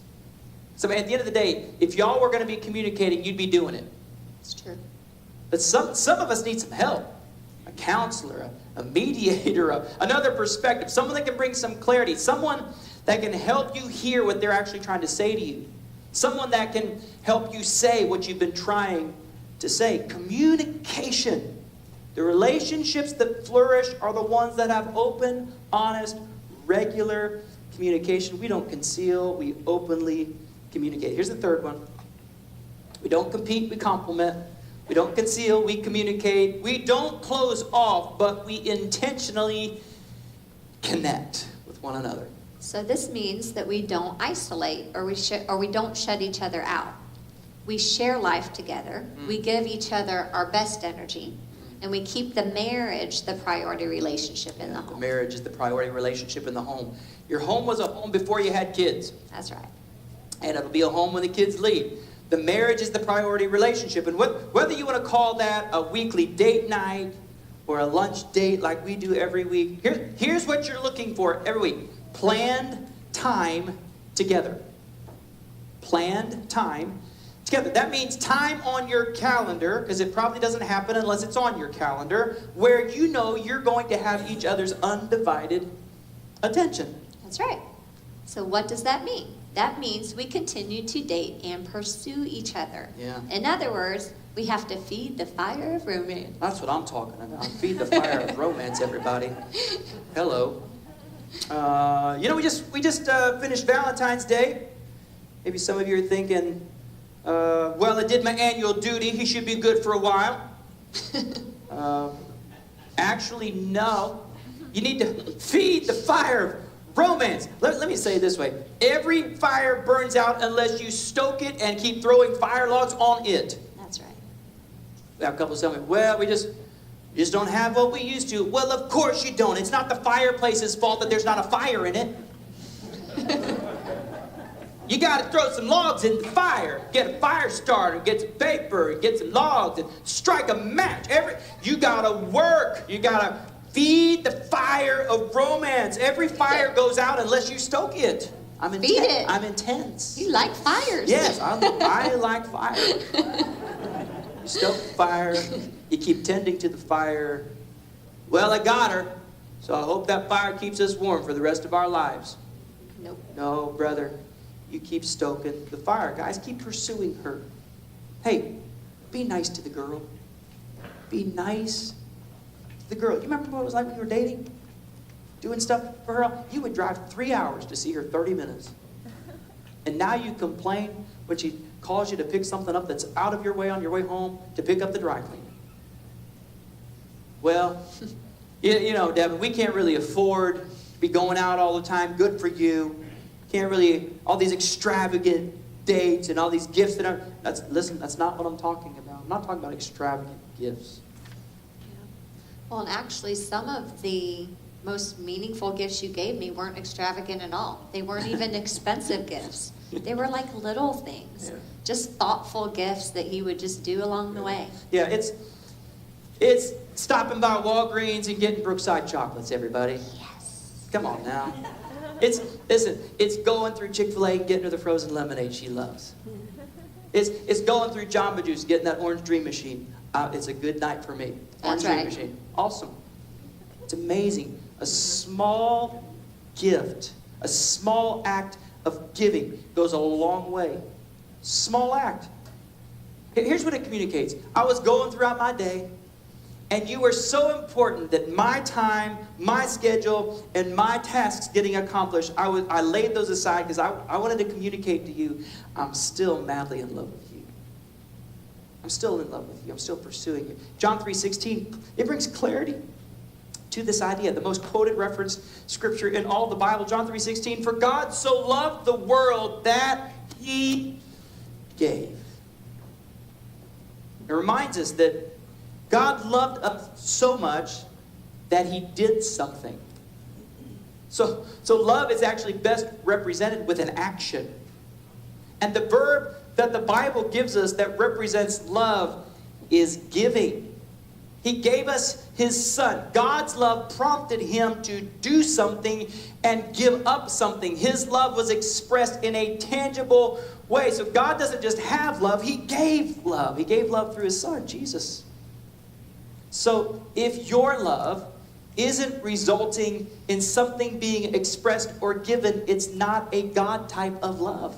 So at the end of the day, if y'all were going to be communicating, you'd be doing it. It's true. But some of us need some help. A counselor, a mediator, another perspective, someone that can bring some clarity, someone that can help you hear what they're actually trying to say to you. Someone that can help you say what you've been trying to say. Communication. The relationships that flourish are the ones that have open, honest, regular communication. We don't conceal, we openly communicate. Here's the third one. We don't compete, we complement. We don't conceal, we communicate. We don't close off, but we intentionally connect with one another. So this means that we don't isolate or we don't shut each other out. We share life together. We give each other our best energy. And we keep the marriage the priority relationship in the home. The marriage is the priority relationship in the home. Your home was a home before you had kids. That's right. And it'll be a home when the kids leave. The marriage is the priority relationship. And whether you want to call that a weekly date night or a lunch date like we do every week, here's what you're looking for every week. Planned time together. Planned time together. That means time on your calendar, because it probably doesn't happen unless it's on your calendar, where you know you're going to have each other's undivided attention. That's right. So what does that mean? That means we continue to date and pursue each other. Yeah. In other words, We have to feed the fire of romance. That's what I'm talking about. Feed the fire of romance, everybody. Hello. We just finished Valentine's Day. Maybe some of you are thinking, well, I did my annual duty. He should be good for a while. Actually, no. You need to feed the fire of romance. Let me say it this way. Every fire burns out unless you stoke it and keep throwing fire logs on it. That's right. We have a couple tell me, well, we just don't have what we used to. Well, of course you don't. It's not the fireplace's fault that there's not a fire in it. You got to throw some logs in the fire. Get a fire starter, get some paper, get some logs, and strike a match. You got to work. You got to feed the fire of romance. Every fire goes out unless you stoke it. Feed it. I'm intense. You like fires. Yes, I like fire. You stoke the fire. You keep tending to the fire. Well, I got her, so I hope that fire keeps us warm for the rest of our lives. Nope. No, brother. You keep stoking the fire. Guys, keep pursuing her. Hey, be nice to the girl. Be nice to the girl. You remember what it was like when you were dating? Doing stuff for her? You would drive 3 hours to see her 30 minutes. And now you complain when she calls you to pick something up that's out of your way on your way home to pick up the dry cleaner. Well, you know, Devin, we can't really afford to be going out all the time. Good for you. Can't really, all these extravagant dates and all these gifts that are, listen, that's not what I'm talking about. I'm not talking about extravagant gifts. Yeah. Well, and actually some of the most meaningful gifts you gave me weren't extravagant at all. They weren't even expensive gifts. They were like little things. Yeah. Just thoughtful gifts that you would just do along the way. Yeah, it's stopping by Walgreens and getting Brookside chocolates, everybody. Yes. Come on now. It's going through Chick-fil-A and getting her the frozen lemonade she loves. It's going through Jamba Juice, getting that Orange Dream Machine. It's a good night for me. Orange Dream Machine. Awesome. It's amazing. A small gift, a small act of giving goes a long way. Small act. Here's what it communicates. I was going throughout my day, and you were so important that my time, my schedule, and my tasks getting accomplished, I laid those aside because I wanted to communicate to you, I'm still madly in love with you. I'm still in love with you. I'm still pursuing you. John 3:16, it brings clarity to this idea. The most quoted reference scripture in all the Bible, John 3:16, for God so loved the world that he gave. It reminds us that God loved us so much that he did something. So love is actually best represented with an action. And the verb that the Bible gives us that represents love is giving. He gave us his son. God's love prompted him to do something and give up something. His love was expressed in a tangible way. So God doesn't just have love, he gave love. He gave love through his son, Jesus. So if your love isn't resulting in something being expressed or given, it's not a God type of love.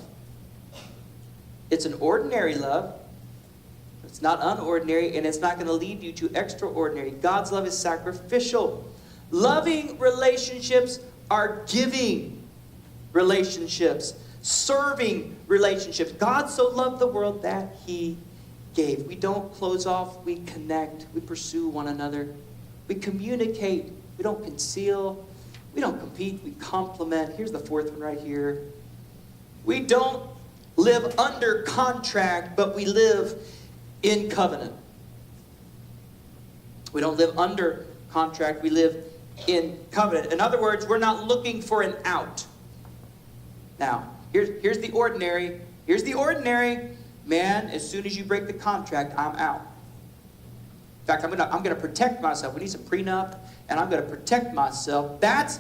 It's an ordinary love. It's not unordinary, and it's not going to lead you to extraordinary. God's love is sacrificial. Loving relationships are giving relationships, serving relationships. God so loved the world that he gave. We don't close off, we connect, we pursue one another, we communicate, we don't conceal, we don't compete, we complement. Here's the fourth one right here. We don't live under contract, but we live in covenant. We don't live under contract, we live in covenant. In other words, we're not looking for an out. Now, here's the ordinary. Here's the ordinary. Man, as soon as you break the contract, I'm out. In fact, I'm gonna protect myself. We need some prenup, and I'm gonna protect myself. That's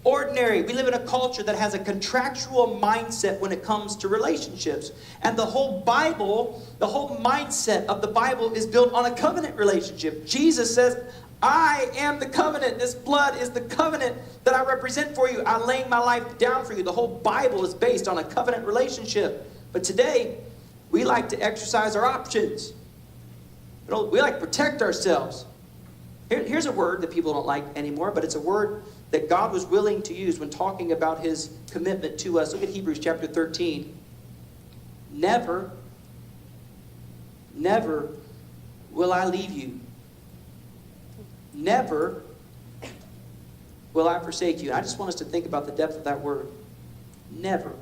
ordinary. We live in a culture that has a contractual mindset when it comes to relationships. And the whole Bible, the whole mindset of the Bible is built on a covenant relationship. Jesus says, I am the covenant. This blood is the covenant that I represent for you. I'm laying my life down for you. The whole Bible is based on a covenant relationship. But today, we like to exercise our options. We like to protect ourselves. Here's a word that people don't like anymore, but it's a word that God was willing to use when talking about his commitment to us. Look at Hebrews chapter 13. Never, never will I leave you. Never will I forsake you. I just want us to think about the depth of that word. Never.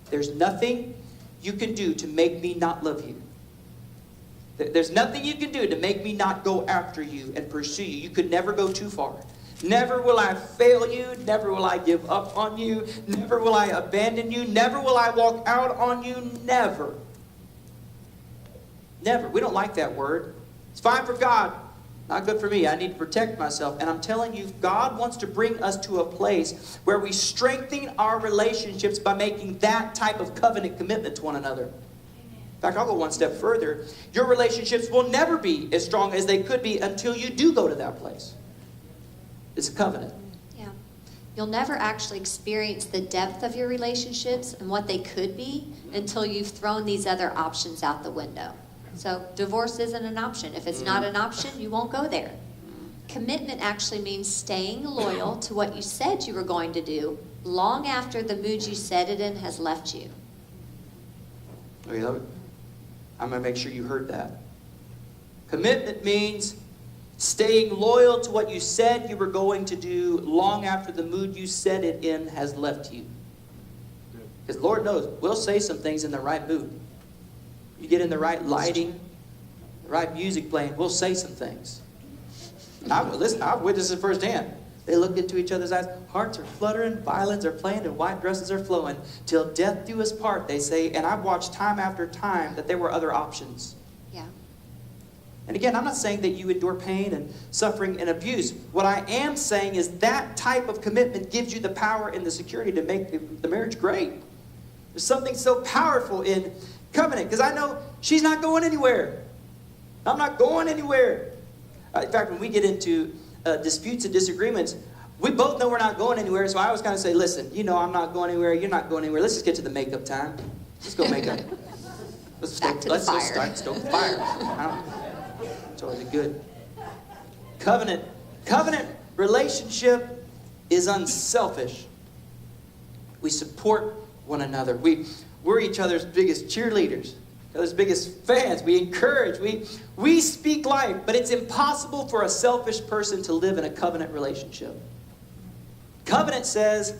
There's nothing you can do to make me not love you. There's nothing you can do to make me not go after you and pursue you. You could never go too far. Never will I fail you. Never will I give up on you. Never will I abandon you. Never will I walk out on you. Never. Never. We don't like that word. It's fine for God. Not good for me. I need to protect myself. And I'm telling you, God wants to bring us to a place where we strengthen our relationships by making that type of covenant commitment to one another. In fact, I'll go one step further. Your relationships will never be as strong as they could be until you do go to that place. It's a covenant. Yeah. You'll never actually experience the depth of your relationships and what they could be until you've thrown these other options out the window. So divorce isn't an option. If it's not an option, you won't go there. Commitment actually means staying loyal to what you said you were going to do long after the mood you set it in has left you. Okay, I'm going to make sure you heard that. Commitment means staying loyal to what you said you were going to do long after the mood you set it in has left you. Because Lord knows, we'll say some things in the right mood. You get in the right lighting, the right music playing, we'll say some things. I've witnessed it firsthand. They look into each other's eyes. Hearts are fluttering, violins are playing, and white dresses are flowing. Till death do us part, they say. And I've watched time after time that there were other options. Yeah. And again, I'm not saying that you endure pain and suffering and abuse. What I am saying is that type of commitment gives you the power and the security to make the marriage great. There's something so powerful in covenant, because I know she's not going anywhere. I'm not going anywhere. In fact, when we get into disputes and disagreements, we both know we're not going anywhere, so I always kind of say, listen, you know I'm not going anywhere, you're not going anywhere, let's just get to the makeup time. Let's go make up. Let's start stoke the fire. It's always a good. Covenant relationship is unselfish. We support one another. We're each other's biggest cheerleaders. Those biggest fans. We encourage. We speak life. But it's impossible for a selfish person to live in a covenant relationship. Covenant says,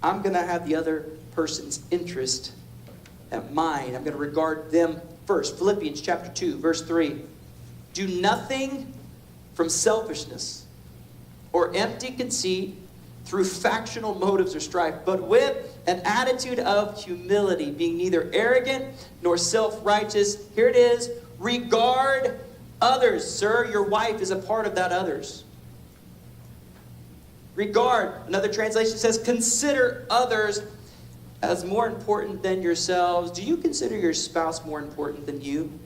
I'm going to have the other person's interest at mine. I'm going to regard them first. Philippians chapter 2, verse 3. Do nothing from selfishness or empty conceit through factional motives or strife, but with an attitude of humility, being neither arrogant nor self-righteous. Here it is. Regard others. Sir, your wife is a part of that others. Regard. Another translation says, consider others as more important than yourselves. Do you consider your spouse more important than you?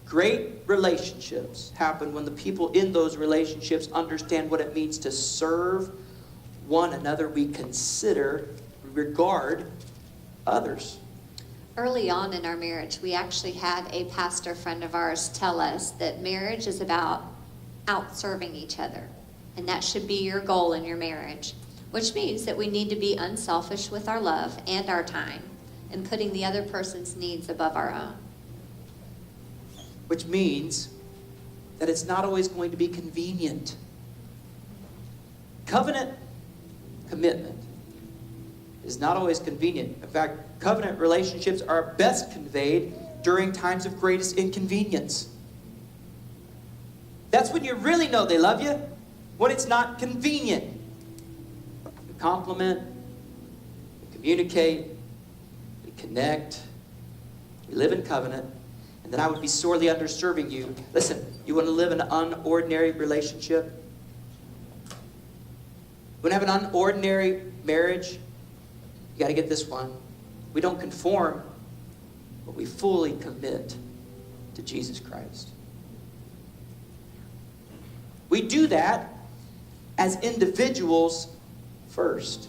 Great relationships happen when the people in those relationships understand what it means to serve one another. We consider, regard others. Early on in our marriage, we actually had a pastor friend of ours tell us that marriage is about out-serving each other. And that should be your goal in your marriage. Which means that we need to be unselfish with our love and our time and putting the other person's needs above our own. Which means that it's not always going to be convenient. Covenant commitment is not always convenient. In fact, covenant relationships are best conveyed during times of greatest inconvenience. That's when you really know they love you, when it's not convenient. You compliment, you communicate, you connect, you live in covenant. And then I would be sorely underserving you. Listen, you want to live an unordinary relationship? You want to have an unordinary marriage? You got to get this one. We don't conform, but we fully commit to Jesus Christ. We do that as individuals first.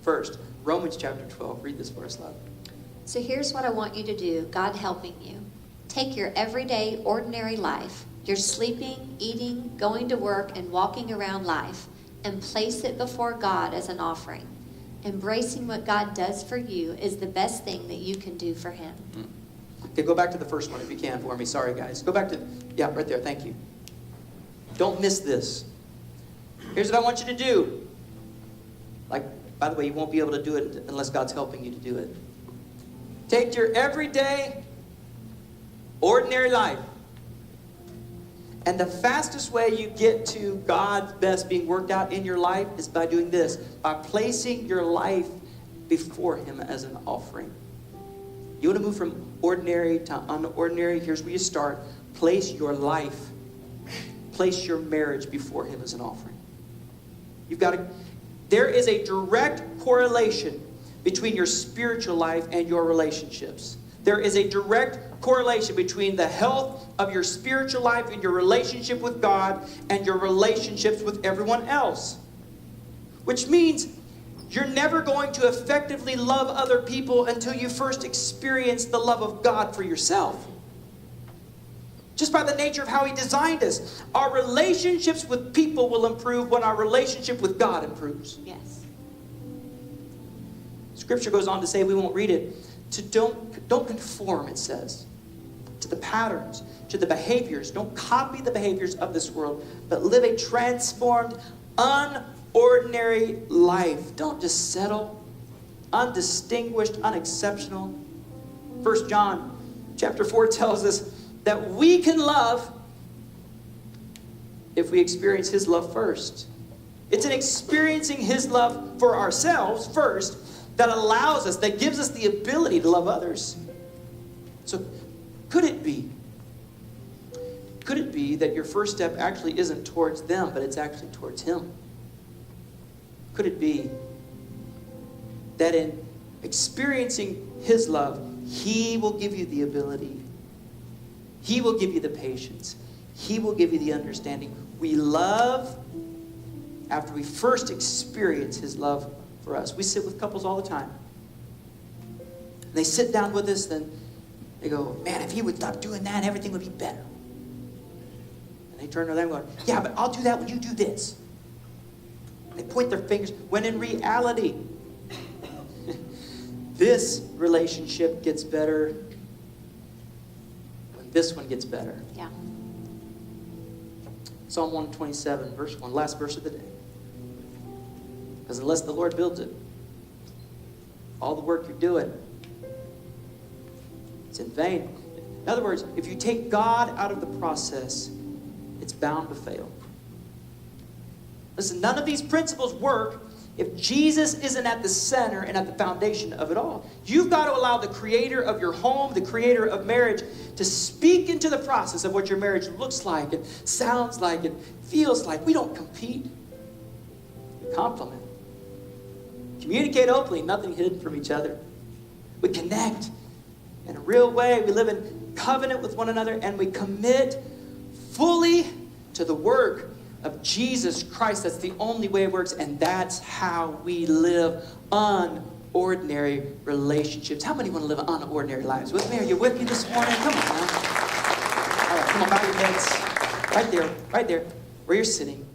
First, Romans chapter 12. Read this for us, love. So here's what I want you to do, God helping you. Take your everyday, ordinary life, your sleeping, eating, going to work, and walking around life, and place it before God as an offering. Embracing what God does for you is the best thing that you can do for Him. Okay, go back to the first one if you can for me. Sorry, guys. Go back to, yeah, right there. Thank you. Don't miss this. Here's what I want you to do. Like, by the way, you won't be able to do it unless God's helping you to do it. Take your everyday, ordinary life. And the fastest way you get to God's best being worked out in your life is by doing this. By placing your life before Him as an offering. You want to move from ordinary to unordinary? Here's where you start. Place your life. Place your marriage before Him as an offering. You've got to... There is a direct correlation between your spiritual life and your relationships. There is a direct correlation between the health of your spiritual life and your relationship with God and your relationships with everyone else. Which means you're never going to effectively love other people until you first experience the love of God for yourself. Just by the nature of how He designed us. Our relationships with people will improve when our relationship with God improves. Yes. Scripture goes on to say, we won't read it, to don't conform, it says, to the patterns, to the behaviors. Don't copy the behaviors of this world, but live a transformed, unordinary life. Don't just settle, undistinguished, unexceptional. 1 John chapter 4 tells us that we can love if we experience His love first. It's in experiencing His love for ourselves first that allows us, that gives us the ability to love others. So could it be that your first step actually isn't towards them, but it's actually towards Him? Could it be that in experiencing His love, He will give you the ability, He will give you the patience, He will give you the understanding. We love after we first experience His love for us. We sit with couples all the time. And they sit down with us, then they go, man, if he would stop doing that, everything would be better. And they turn to them and go, yeah, but I'll do that when you do this. And they point their fingers, when in reality, this relationship gets better when this one gets better. Yeah. Psalm 127, verse 1, last verse of the day. Because unless the Lord builds it, all the work you're doing, it's in vain. In other words, if you take God out of the process, it's bound to fail. Listen, none of these principles work if Jesus isn't at the center and at the foundation of it all. You've got to allow the creator of your home, the creator of marriage, to speak into the process of what your marriage looks like and sounds like and feels like. We don't compete. We complement. Communicate openly, nothing hidden from each other. We connect in a real way. We live in covenant with one another, and we commit fully to the work of Jesus Christ. That's the only way it works, and that's how we live unordinary relationships. How many want to live unordinary lives? With me? Are you with me this morning? Come on, man. All right, come on, bow your heads. Right there, where you're sitting.